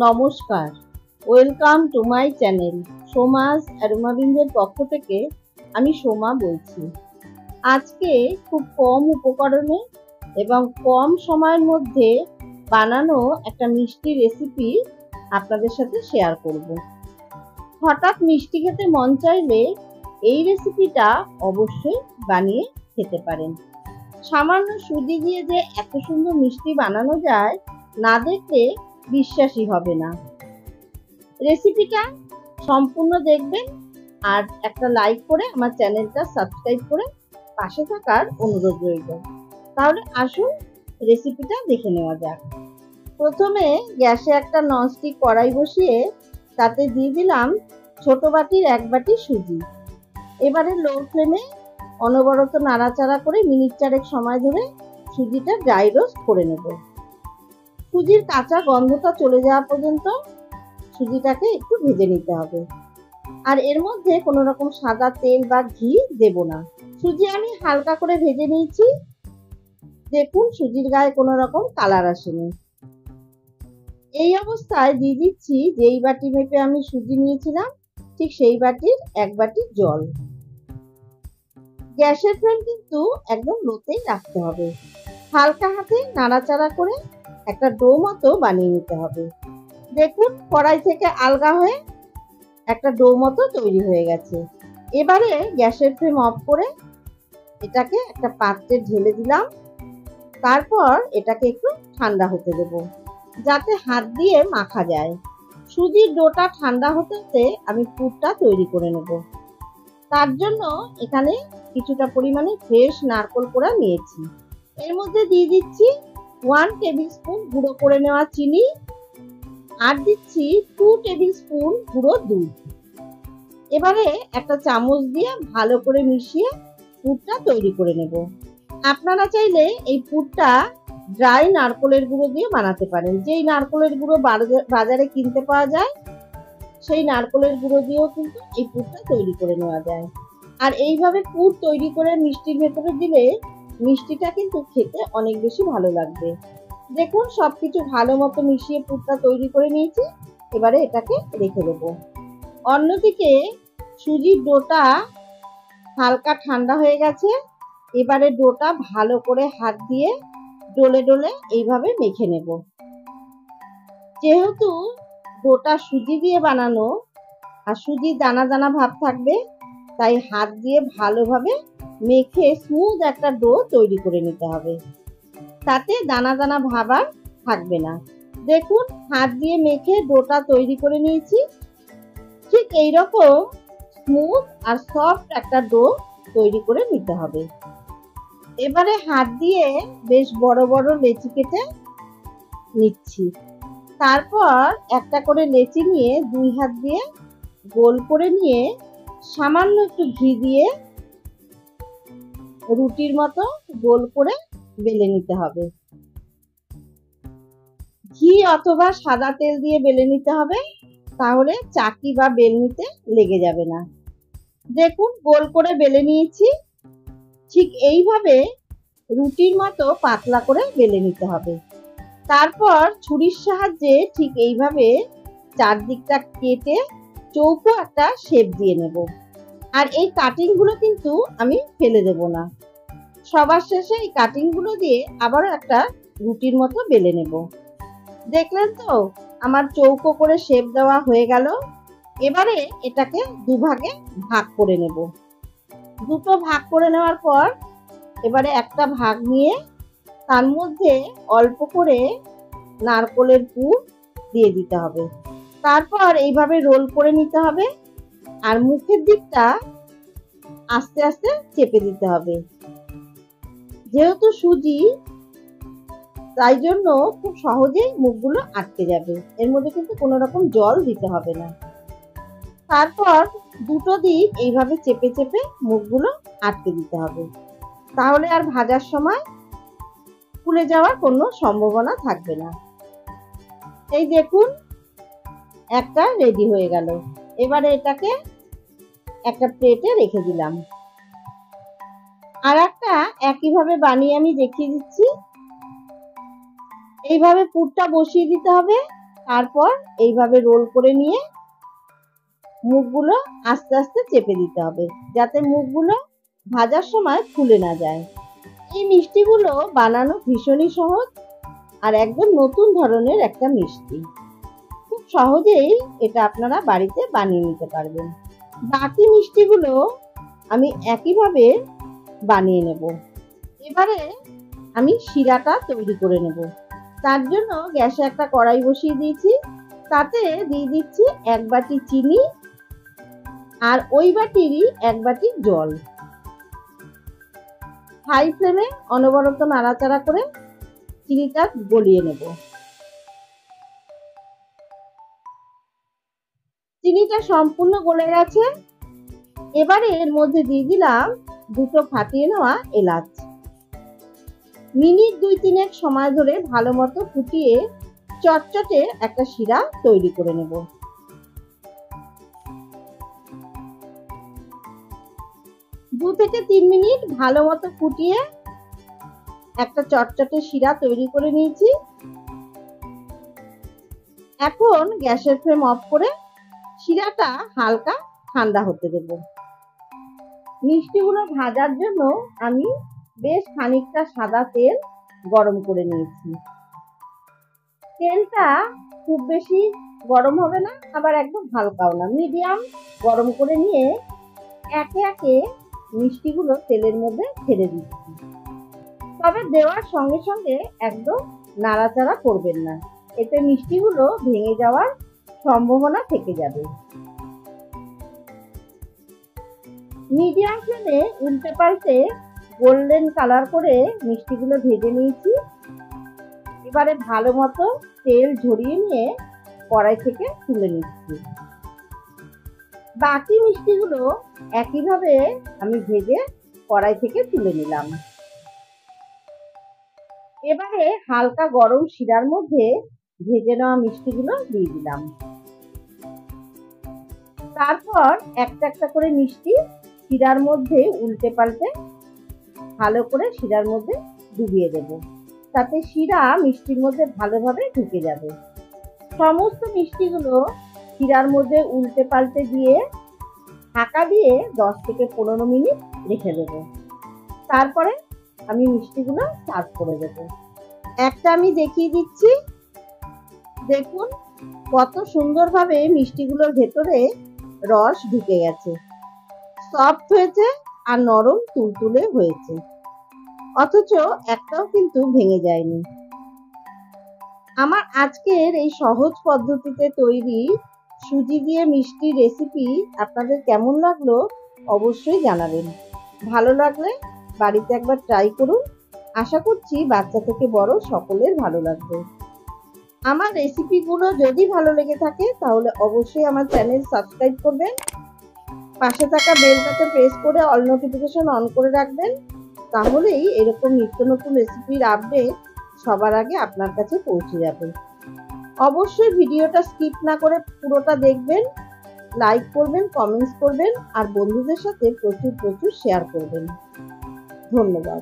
নমস্কার, welcome to my channel সোমাস অ্যারোমাবিন্দের পক্ষ থেকে আমি সোমা বলছি। আজকে খুব কম উপকরণে এবং কম সময়ের মধ্যে বানানো একটা মিষ্টি রেসিপি আপনাদের সাথে শেয়ার করব। হঠাৎ মিষ্টি খেতে মন চাইলে এই রেসিপিটা অবশ্যই বানিয়ে খেতে পারেন। সামান্য সুজি দিয়ে যে এত সুন্দর মিষ্টি বানানো যায়, না দেখলে বিশ্বাসই হবে না। রেসিপিটা সম্পূর্ণ দেখবেন আর একটা লাইক করে আমার চ্যানেলটা সাবস্ক্রাইব করে পাশে থাকার অনুরোধ রইল। তাহলে আসুন রেসিপিটা দেখে নেওয়া যাক। প্রথমে গ্যাসে একটা ননস্টিক কড়াই বসিয়ে তাতে দিয়ে দিলাম ছোট বাটির 1 বাটি সুজি। এবারে লো ফ্লেমে অনবরত নাড়াচাড়া করে মিনিট 4 সময় ধরে সুজিটা ড্রাই রোস্ট করে নেব। সুজির কাঁচা গন্ধটা চলে যাওয়া পর্যন্ত সুজিটাকে একটু ভেজে নিতে হবে। আর এর মধ্যে কোনো রকম সাদা তেল বা ঘি দেব না। সুজি আমি হালকা করে ভেজে নিয়েছি। দেখুন সুজির গায়ে কোনো রকম কালার আসেনি। এই অবস্থায় দিয়ে দিচ্ছি যেই বাটি মেপে আমি সুজি নিয়েছিলাম ঠিক সেই বাটির 1 বাটি জল। গ্যাসের ফ্লেম কিন্তু একদম লোতেই রাখতে হবে। হালকা হাতে নাড়াচাড়া করে একটা ডো মতো বানিয়ে নিতে হবে। দেখুন কড়াই থেকে আলগা হয়ে একটা ডো মতো তৈরি হয়ে গেছে। এবারে গ্যাসের ফ্লেম অফ করে এটাকে একটা পাত্রে ঢেলে দিলাম। তারপর এটাকে একটু ঠান্ডা হতে দেব, যাতে হাত দিয়ে মাখা যায়। সুজির ডোটা ঠান্ডা হতে হতে আমি পুরটা তৈরি করে নেব। তার জন্য এখানে কিছুটা পরিমাণে ফ্রেশ নারকেল কোড়া নিয়েছি। এর মধ্যে দিয়ে দিচ্ছি 1 টেবিল স্পুন গুঁড়ো করে নেওয়া চিনি, আর দিচ্ছি 2 টেবিল স্পুন গুঁড়ো দুধ। এবারে একটা চামচ দিয়ে ভালো করে মিশিয়ে পুরটা তৈরি করে নেব। আপনারা চাইলে এই পুরটা ড্রাই নারকেলের গুঁড়ো দিয়ে বানাতে পারেন। যেই নারকেলের গুঁড়ো বাজারে কিনতে পাওয়া যায় সেই নারকেলের গুঁড়ো দিয়েও কিন্তু এই পুরটা তৈরি করে নেওয়া যায়। আর এইভাবে পুর তৈরি করে মিষ্টির ভেতরে দিলে মিষ্টিটা কিন্তু খেতে অনেক বেশি ভালো লাগবে। দেখুন সবকিছু ভালো মতো মিশিয়ে পুরটা তৈরি করে নিয়েছি। এবারে এটাকে রেখে দেব। অন্যদিকে সুজির ডোটা হালকা ঠান্ডা হয়ে গেছে। এবারে ডোটা ভালো করে হাত দিয়ে ডলে ডলে এইভাবে মেখে নেব। যেহেতু ডোটা সুজি দিয়ে বানানো আর সুজি দানা দানা ভাব থাকবে, তাই হাত দিয়ে ভালোভাবে মেখে স্মুথ একটা ডো তৈরি করে নিতে হবে, তাতে দানা দানা ভাব আর থাকবে না। দেখুন হাত দিয়ে মেখে ডোটা তৈরি করে নিয়েছি। ঠিক এইরকম স্মুথ আর সফট একটা ডো তৈরি করে নিতে হবে। এবারে হাত দিয়ে বেশ বড় বড় লেচি কেটে নিচ্ছি। তারপর একটা করে লেচি নিয়ে 2 হাত দিয়ে গোল করে নিয়ে সামান্য একটু ঘি দিয়ে রুটির মতো গোল করে বেলে নিতে হবে। ঘি অথবা সাদা তেল দিয়ে বেলে নিতে হবে, তাহলে চাকি বা বেলনিতে লেগে যাবে না। দেখুন গোল করে বেলে নিয়েছি। ঠিক এইভাবে রুটির মতো পাতলা করে বেলে নিতে হবে। তারপর ছুরির সাহায্যে ঠিক এইভাবে চারদিকটা কেটে চৌকো একটা শেপ দিয়ে নেব। আর এই কাটিং গুলো কিন্তু আমি ফেলে দেব না। সবার শেষে এই কাটিং গুলো দিয়ে আবারও একটা রুটির মতো বেলে নেব। দেখলেন তো আমার চৌকো করে শেপ দেওয়া হয়ে গেল। এবারে এটাকে দুভাগে ভাগ করে নেব। দুটো ভাগ করে নেওয়ার পর এবারে একটা ভাগ নিয়ে তার মধ্যে অল্প করে নারকেলের পুর দিয়ে দিতে হবে। তারপর এইভাবে রোল করে নিতে হবে আর মুখের দিকটা আস্তে আস্তে চেপে দিতে হবে। যেহেতু সুজি, তাই জন্য খুব সহজেই মুখগুলো আটকে যাবে। এর মধ্যে কিন্তু কোনো রকম জল দিতে হবে না। তারপর দুটো দিক এইভাবে চেপে চেপে মুখগুলো আটকে দিতে হবে, তাহলে আর ভাজার সময় ফুলে যাওয়ার কোনো সম্ভাবনা থাকবে না। এই দেখুন একটা রেডি হয়ে গেল। এবারে এটাকে একটা প্লেটে রেখে দিলাম। আর একটা একইভাবে বানিয়ে আমি দেখিয়ে দিচ্ছি। এইভাবে পুরটা বসিয়ে দিতে হবে। তারপর এইভাবে রোল করে নিয়ে মুখগুলো আস্তে আস্তে চেপে দিতে হবে, যাতে মুখগুলো ভাজার সময় খুলে না যায়। এই মিষ্টিগুলো বানানো ভীষণই সহজ আর একদম নতুন ধরনের একটা মিষ্টি। খুব সহজেই এটা আপনারা বাড়িতে বানিয়ে নিতে পারবেন। বাকি মিষ্টিগুলো আমি একইভাবে বানিয়ে নেব। এবারে আমি শিরাটা তৈরি করে নেব। তার জন্য গ্যাসে একটা কড়াই বসিয়ে দিয়েছি, তাতে দিয়ে দিচ্ছি 1 বাটি চিনি আর ওই বাটিরই 1 বাটি জল। হাই ফ্লেমে অনবরত নাড়াচাড়া করে চিনিটা গলিয়ে নেব। চিনিটা সম্পূর্ণ গলে গেছে। এবারে এর মধ্যে দিয়ে দিলাম 2টো ফাটিয়ে নেওয়া এলাচ। মিনিট 2-3 সময় ধরে ভালো মতো ফুটিয়ে চটচটে একটা শিরা তৈরি করে নেব। 2 থেকে 3 মিনিট ভালো মতো ফুটিয়ে একটা চটচটে শিরা তৈরি করে নিয়েছি। এখন গ্যাসের ফ্লেম অফ করে শিরাটা হালকা ঠান্ডা হতে দেব। মিষ্টিগুলো ভাজার জন্য আমি বেশ খানিকটা সাদা তেল গরম করে নিয়েছি। তেলটা খুব বেশি গরম হবে না, আবার একদম হালকাও না, মিডিয়াম গরম করে নিয়ে একে একে মিষ্টিগুলো তেলের মধ্যে ছেড়ে দিচ্ছি। তবে দেওয়ার সঙ্গে সঙ্গে একদম নাড়াচাড়া করবেন না, এতে মিষ্টিগুলো ভেঙে যাওয়ার সম্ভাবনা থেকে যাবে। মিডিয়াম ফ্লেমে উল্টে পাল্টে গোল্ডেন কালার করে মিষ্টিগুলো ভেজে নিয়েছি। এবারে ভালো মতো তেল ঝরিয়ে নিয়ে কড়াই থেকে তুলে নিচ্ছি। বাকি মিষ্টিগুলো একইভাবে আমি ভেজে কড়াই থেকে তুলে নিলাম। এবারে হালকা গরম শিরার মধ্যে ভেজে নেওয়া মিষ্টিগুলো দিয়ে দিলাম। তারপর একটা একটা করে মিষ্টি শিরার মধ্যে উল্টে পাল্টে ভালো করে শিরার মধ্যে ডুবিয়ে দেব, তাতে শিরা মিষ্টির মধ্যে ভালোভাবে ঢুকে যাবে। সমস্ত মিষ্টিগুলো শিরার মধ্যে উল্টে পাল্টে দিয়ে ঢাকা দিয়ে 10 থেকে 15 মিনিট রেখে দেব। তারপরে আমি মিষ্টিগুলো সার্ভ করে দেব। একটা আমি দেখিয়ে দিচ্ছি, দেখুন কত সুন্দরভাবে মিষ্টিগুলোর ভেতরে রস ঢুকে গেছে, সফট হয়েছে আর নরম তুলতুলে হয়েছে, অথচ একটাও কিন্তু ভেঙে যায়নি। আমার আজকের এই সহজ পদ্ধতিতে তৈরি সুজি দিয়ে মিষ্টি রেসিপি আপনাদের কেমন লাগলো অবশ্যই জানাবেন। ভালো লাগলে বাড়িতে একবার ট্রাই করুন, আশা করছি বাচ্চা থেকে বড় সকলের ভালো লাগবে। আমার রেসিপিগুলো যদি ভালো লেগে থাকে তাহলে অবশ্যই আমার চ্যানেল সাবস্ক্রাইব করবেন, পাশে থাকা বেলটাতে প্রেস করে অল নোটিফিকেশন অন করে রাখবেন, তাহলেই এরকম নিত্য নতুন রেসিপির আপডেট সবার আগে আপনার কাছে পৌঁছে যাবে। অবশ্যই ভিডিওটা স্কিপ না করে পুরোটা দেখবেন, লাইক করবেন, কমেন্টস করবেন আর বন্ধুদের সাথে প্রচুর শেয়ার করবেন। ধন্যবাদ।